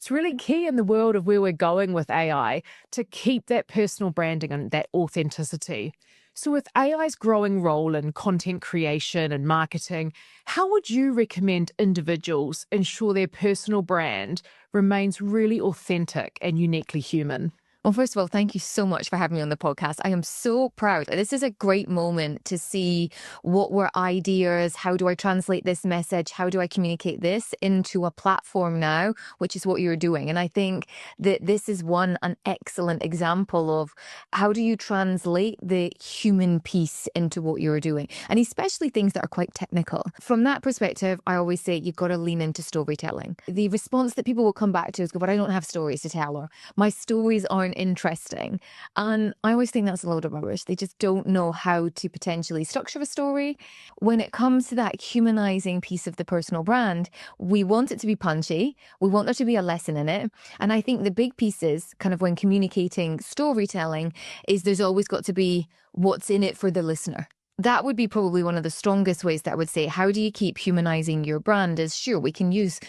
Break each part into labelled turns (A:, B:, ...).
A: It's really key in the world of where we're going with AI to keep that personal branding and that authenticity. So, with AI's growing role in content creation and marketing, how would you recommend individuals ensure their personal brand remains really authentic and uniquely human?
B: Well, first of all, thank you so much for having me on the podcast. I am so proud. This is a great moment to see what were ideas. How do I translate this message? How do I communicate this into a platform now, which is what you're doing? And I think that this is an excellent example of how do you translate the human piece into what you're doing? And especially things that are quite technical. From that perspective, I always say you've got to lean into storytelling. The response that people will come back to is, but I don't have stories to tell, or my stories aren't interesting. And I always think that's a load of rubbish. They just don't know how to potentially structure a story. When it comes to that humanizing piece of the personal brand, we want it to be punchy. We want there to be a lesson in it. And I think the big pieces, kind of when communicating storytelling, is there's always got to be what's in it for the listener. That would be probably one of the strongest ways that I would say, how do you keep humanizing your brand? Is sure, we can use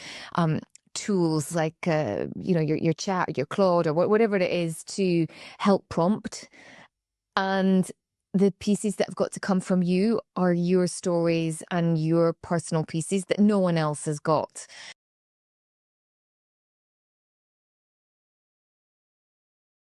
B: tools like your chat, your Claude, or whatever it is to help prompt. And the pieces that have got to come from you are your stories and your personal pieces that no one else has got.